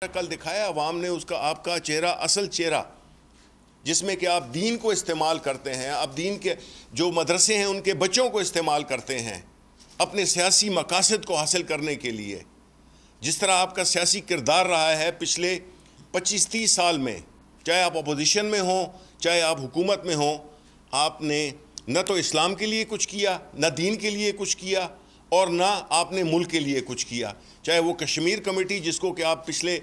کل دکھایا عوام نے اس کا آپ کا چہرہ اصل چہرہ جس میں کہ آپ دین کو استعمال کرتے ہیں، آپ دین کے جو مدرسے ہیں ان کے بچوں کو استعمال کرتے ہیں اپنے سیاسی مقاصد کو حاصل کرنے کے لیے. جس طرح آپ کا سیاسی کردار رہا ہے پچھلے 25-30 سال میں، چاہے آپ اپوزیشن میں ہوں چاہے آپ حکومت میں ہوں، آپ نے نہ تو اسلام کے لیے کچھ کیا، نہ دین کے لیے کچھ کیا، اور نہ آپ نے ملک کے لیے کچھ کیا. چاہے وہ کشمیر کمیٹی جس کو کہ آپ پچھلے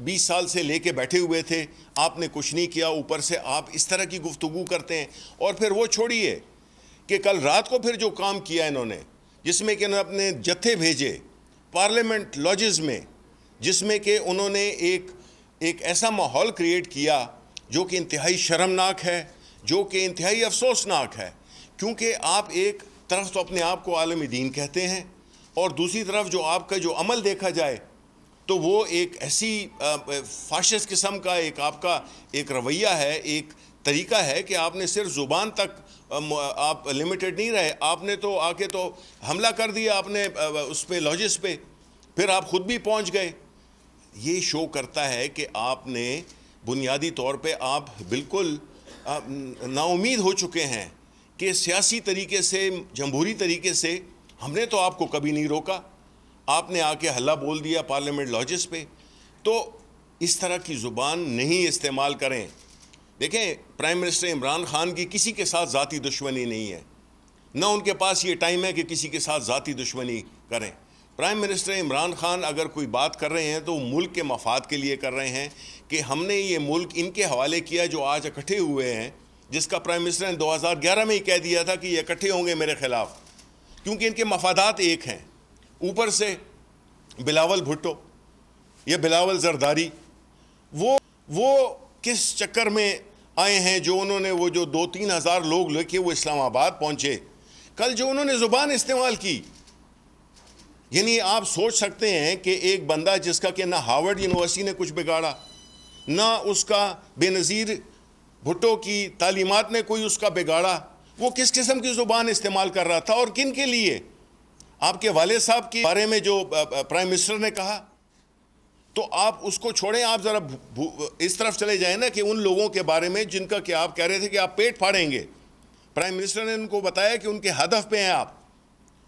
20 سال سے لے کے بیٹھے ہوئے تھے، آپ نے کچھ نہیں کیا، اوپر سے آپ اس طرح کی گفتگو کرتے ہیں. اور پھر وہ چھوڑیے کہ کل رات کو پھر جو کام کیا انہوں نے، جس میں کہ انہوں نے اپنے جتھے بھیجے پارلیمنٹ لاجز میں، جس میں کہ انہوں نے ایک ایسا ماحول کریٹ کیا جو کہ انتہائی شرمناک ہے، جو کہ انتہائی افسوسناک ہے. کیونکہ آپ ایک طرف تو اپنے آپ کو عالم دین کہتے ہیں اور دوسری طرف جو آپ کا جو عمل دیکھا جائے تو وہ ایک ایسی فاشسٹ قسم کا آپ کا ایک رویہ ہے، ایک طریقہ ہے کہ آپ نے صرف زبان تک آپ لمیٹڈ نہیں رہے، آپ نے تو آ کے تو حملہ کر دیا آپ نے اس پہ لاجز پہ، پھر آپ خود بھی پہنچ گئے. یہ شو کرتا ہے کہ آپ نے بنیادی طور پہ آپ بالکل نا امید ہو چکے ہیں کہ سیاسی طریقے سے، جمہوری طریقے سے ہم نے تو آپ کو کبھی نہیں روکا، آپ نے آ کے حلہ بول دیا پارلیمنٹ لاجز پہ. تو اس طرح کی زبان نہیں استعمال کریں. دیکھیں، پرائم منسٹر عمران خان کی کسی کے ساتھ ذاتی دشمنی نہیں ہے، نہ ان کے پاس یہ ٹائم ہے کہ کسی کے ساتھ ذاتی دشمنی کریں. پرائم منسٹر عمران خان اگر کوئی بات کر رہے ہیں تو ملک کے مفاد کے لیے کر رہے ہیں کہ ہم نے یہ ملک ان کے حوالے کیا جو آج اکٹھے ہوئے ہیں، جس کا پرائم منسٹر نے 2011 میں ہی کہہ دیا تھا کہ یہ اکٹھے ہوں گے میرے خلاف، کیونکہ ان کے مفادات ایک ہیں. اوپر سے بلاول بھٹو، یہ بلاول زرداری، وہ کس چکر میں آئے ہیں جو انہوں نے وہ جو 2-3 ہزار لوگ لے کے وہ اسلام آباد پہنچے. کل جو انہوں نے زبان استعمال کی، یعنی آپ سوچ سکتے ہیں کہ ایک بندہ جس کا کہ نہ ہارورڈ یونیورسٹی نے کچھ بگاڑا، نہ اس کا بے نظیر بھٹو کی تعلیمات نے کوئی اس کا بگاڑا، وہ کس قسم کی زبان استعمال کر رہا تھا اور کن کے لیے؟ آپ کے والد صاحب کے بارے میں جو پرائم منسٹر نے کہا، تو آپ اس کو چھوڑیں، آپ ذرا اس طرف چلے جائیں نا کہ ان لوگوں کے بارے میں جن کا کہ آپ کہہ رہے تھے کہ آپ پیٹ پھاڑیں گے. پرائم منسٹر نے ان کو بتایا کہ ان کے ہدف پہ ہیں آپ،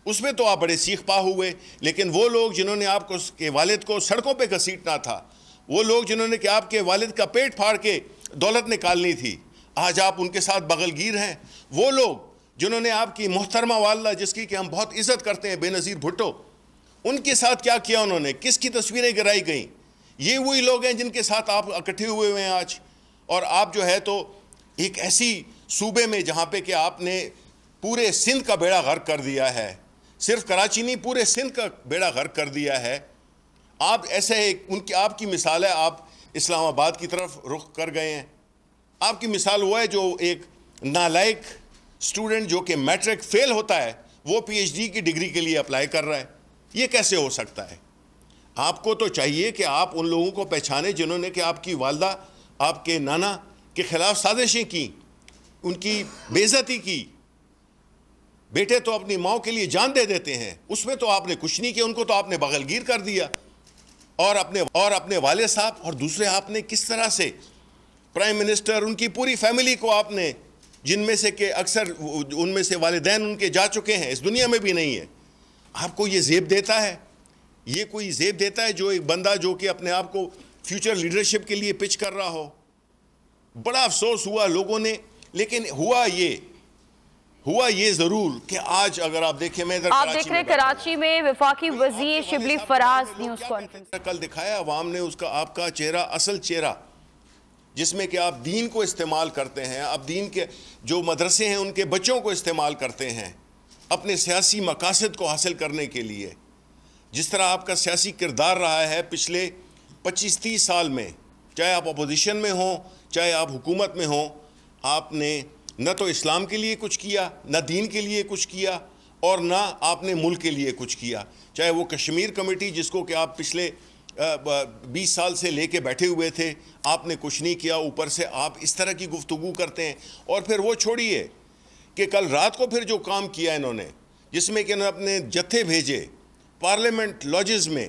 اس میں تو آپ بڑے سیخ پا ہوئے. لیکن وہ لوگ جنہوں نے آپ کے والد کو سڑکوں پہ گھسیٹنا تھا، وہ لوگ جنہوں نے کہ آپ کے والد کا پیٹ پھاڑ کے دولت نکالنی تھی، آج آپ ان کے ساتھ بغل گیر ہیں. وہ لوگ جنہوں نے آپ کی محترمہ والدہ جس کی کہ ہم بہت عزت کرتے ہیں، بے نظیر بھٹو، ان کے ساتھ کیا کیا انہوں نے، کس کی تصویریں گرائی گئیں. یہ وہی لوگ ہیں جن کے ساتھ آپ اکٹھے ہوئے ہیں آج. اور آپ جو ہے تو ایک ایسی صوبے میں جہاں پہ کہ آپ نے پورے سندھ کا بیڑا غرق کر دیا ہے، صرف کراچی نہیں پورے سندھ کا بیڑا غرق کر دیا ہے. آپ ایسے آپ کی مثال ہے، آپ اسلام آباد کی طرف رخ کر گئے ہیں. آپ کی مثال وہ ہے جو ایک نالائق اسٹوڈنٹ جو کہ میٹرک فیل ہوتا ہے وہ پی ایچ ڈی کی ڈگری کے لیے اپلائی کر رہا ہے. یہ کیسے ہو سکتا ہے؟ آپ کو تو چاہیے کہ آپ ان لوگوں کو پہچانیں جنہوں نے کہ آپ کی والدہ، آپ کے نانا کے خلاف سازشیں کی، ان کی بے عزتی کی. بیٹے تو اپنی ماں کے لیے جان دے دیتے ہیں، اس میں تو آپ نے کچھ نہیں کیا، ان کو تو آپ نے بغل گیر کر دیا. اور اپنے والد صاحب اور دوسرے آپ نے کس طرح سے پرائم منسٹر، ان کی پوری فیملی کو آپ نے، جن میں سے کہ اکثر ان میں سے والدین ان کے جا چکے ہیں، اس دنیا میں بھی نہیں ہے، آپ کو یہ زیب دیتا ہے؟ یہ کوئی زیب دیتا ہے جو ایک بندہ جو کہ اپنے آپ کو فیوچر لیڈرشپ کے لیے پچ کر رہا ہو؟ بڑا افسوس ہوا لوگوں نے. لیکن ہوا یہ ضرور کہ آج اگر آپ دیکھیں، میں آپ دیکھ رہے کراچی میں وفاقی وزیر شبلی فراز نیوز کانفرنس کل دکھایا عوام نے اس کا آپ کا چہرہ اصل چہرہ جس میں کہ آپ دین کو استعمال کرتے ہیں، آپ دین کے جو مدرسے ہیں ان کے بچوں کو استعمال کرتے ہیں اپنے سیاسی مقاصد کو حاصل کرنے کے لیے. جس طرح آپ کا سیاسی کردار رہا ہے پچھلے 25-30 سال میں، چاہے آپ اپوزیشن میں ہوں چاہے آپ حکومت میں ہوں، آپ نے نہ تو اسلام کے لیے کچھ کیا، نہ دین کے لیے کچھ کیا، اور نہ آپ نے ملک کے لیے کچھ کیا. چاہے وہ کشمیر کمیٹی جس کو کہ آپ پچھلے 20 سال سے لے کے بیٹھے ہوئے تھے، آپ نے کچھ نہیں کیا، اوپر سے آپ اس طرح کی گفتگو کرتے ہیں. اور پھر وہ چھوڑیے کہ کل رات کو پھر جو کام کیا انہوں نے، جس میں کہ انہوں نے اپنے جتھے بھیجے پارلیمنٹ لاجز میں،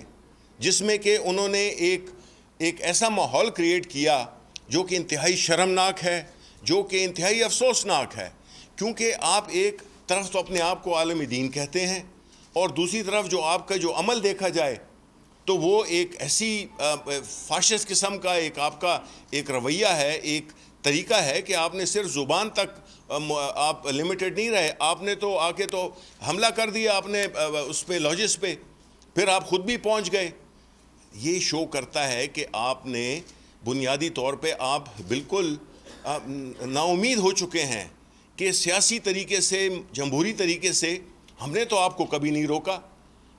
جس میں کہ انہوں نے ایک ایسا ماحول کریٹ کیا جو کہ انتہائی شرمناک ہے، جو کہ انتہائی افسوسناک ہے، کیونکہ آپ ایک طرف تو اپنے آپ کو عالم دین کہتے ہیں اور دوسری طرف جو آپ کا جو عمل دیکھا جائے تو وہ ایک ایسی فاشسٹ قسم کا آپ کا ایک رویہ ہے، ایک طریقہ ہے کہ آپ نے صرف زبان تک آپ لمیٹڈ نہیں رہے، آپ نے تو آ کے تو حملہ کر دیا آپ نے اس پہ لاجز پہ، پھر آپ خود بھی پہنچ گئے۔ یہ شو کرتا ہے کہ آپ نے بنیادی طور پہ آپ بالکل نا امید ہو چکے ہیں کہ سیاسی طریقے سے، جمہوری طریقے سے ہم نے تو آپ کو کبھی نہیں روکا،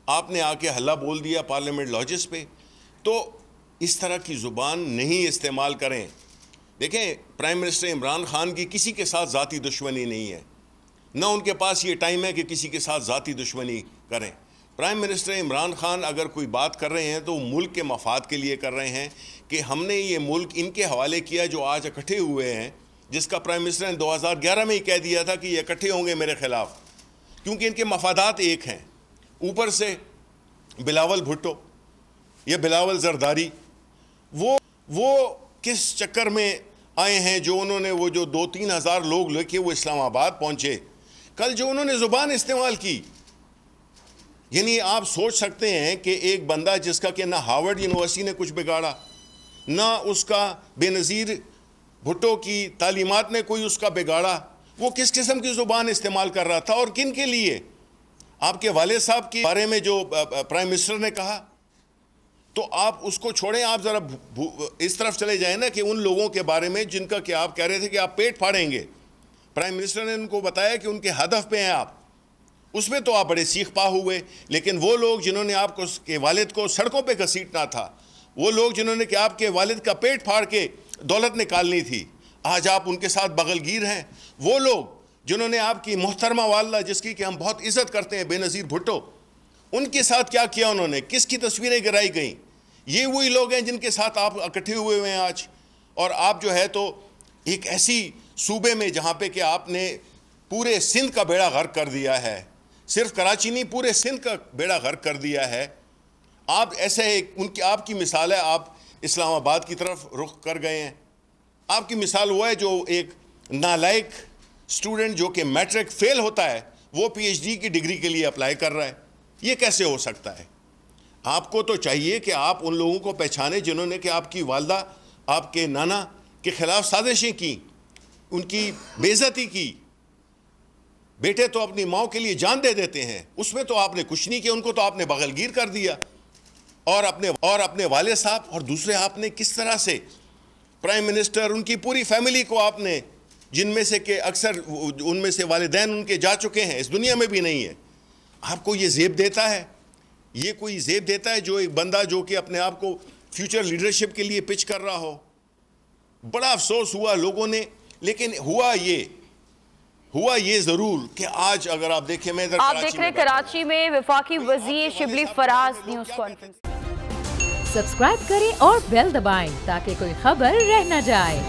آپ نے آ کے حلہ بول دیا پارلیمنٹ لاجز پہ۔ تو اس طرح کی زبان نہیں استعمال کریں۔ دیکھیں، پرائم منسٹر عمران خان کی کسی کے ساتھ ذاتی دشمنی نہیں ہے، نہ ان کے پاس یہ ٹائم ہے کہ کسی کے ساتھ ذاتی دشمنی کریں۔ پرائم منسٹر عمران خان اگر کوئی بات کر رہے ہیں تو ملک کے مفاد کے لیے کر رہے ہیں کہ ہم نے یہ ملک ان کے حوالے کیا جو آج اکٹھے ہوئے ہیں، جس کا پرائم منسٹر نے 2011 میں ہی کہہ دیا تھا کہ یہ اکٹھے ہوں گے میرے خلاف، کیونکہ ان کے مفادات ایک ہیں۔ اوپر سے بلاول بھٹو یا بلاول زرداری وہ کس چکر میں آئے ہیں جو انہوں نے وہ جو 2-3 ہزار لوگ لے کے وہ اسلام آباد پہنچے، کل جو انہوں نے زبان استعمال کی، یعنی آپ سوچ سکتے ہیں کہ ایک بندہ جس کا کہ نہ ہارورڈ یونیورسٹی نے کچھ بگاڑا، نہ اس کا بے نظیر بھٹو کی تعلیمات نے کوئی اس کا بگاڑا، وہ کس قسم کی زبان استعمال کر رہا تھا اور کن کے لیے؟ آپ کے والد صاحب کے بارے میں جو پرائم منسٹر نے کہا، تو آپ اس کو چھوڑیں، آپ ذرا اس طرف چلے جائیں نا کہ ان لوگوں کے بارے میں جن کا کہ آپ کہہ رہے تھے کہ آپ پیٹ پھاڑیں گے۔ پرائم منسٹر نے ان کو بتایا کہ ان کے ہدف پہ ہیں آپ، اس میں تو آپ بڑے سیخ پا ہوئے، لیکن وہ لوگ جنہوں نے آپ کے والد کو سڑکوں پہ گھسیٹنا تھا، وہ لوگ جنہوں نے کہ آپ کے والد کا پیٹ پھاڑ کے دولت نکالنی تھی، آج آپ ان کے ساتھ بغل گیر ہیں۔ وہ لوگ جنہوں نے آپ کی محترمہ والدہ جس کی کہ ہم بہت عزت کرتے ہیں، بے نظیر بھٹو، ان کے ساتھ کیا کیا انہوں نے، کس کی تصویریں گرائی گئیں؟ یہ وہی لوگ ہیں جن کے ساتھ آپ اکٹھے ہوئے ہیں آج۔ اور آپ جو ہے تو ایک ایسی صوبے میں جہاں پہ کہ آپ نے پورے سندھ کا بیڑا غرق کر دیا ہے، صرف کراچی نہیں پورے سندھ کا بیڑا غرق کر دیا ہے۔ آپ ایسے آپ کی مثال ہے، آپ اسلام آباد کی طرف رخ کر گئے ہیں۔ آپ کی مثال وہ ہے جو ایک نالائق اسٹوڈنٹ جو کہ میٹرک فیل ہوتا ہے وہ پی ایچ ڈی کی ڈگری کے لیے اپلائی کر رہا ہے، یہ کیسے ہو سکتا ہے؟ آپ کو تو چاہیے کہ آپ ان لوگوں کو پہچانیں جنہوں نے کہ آپ کی والدہ، آپ کے نانا کے خلاف سازشیں کی، ان کی بے عزتی کی۔ بیٹے تو اپنی ماں کے لیے جان دے دیتے ہیں، اس میں تو آپ نے کچھ نہیں کیا، ان کو تو آپ نے بغل گیر کر دیا۔ اور اپنے والد صاحب اور دوسرے آپ نے کس طرح سے پرائم منسٹر، ان کی پوری فیملی کو آپ نے، جن میں سے کہ اکثر ان میں سے والدین ان کے جا چکے ہیں، اس دنیا میں بھی نہیں ہے، آپ کو یہ زیب دیتا ہے؟ یہ کوئی زیب دیتا ہے جو ایک بندہ جو کہ اپنے آپ کو فیوچر لیڈرشپ کے لیے پچ کر رہا ہو؟ بڑا افسوس ہوا لوگوں نے، لیکن ہوا یہ ضرور کہ آج اگر آپ دیکھیں، میں آپ دیکھ رہے کراچی میں وفاقی وزیر Shibli Faraz news conference. Subscribe کریں اور بیل دبائیں تاکہ کوئی خبر رہ نہ جائے۔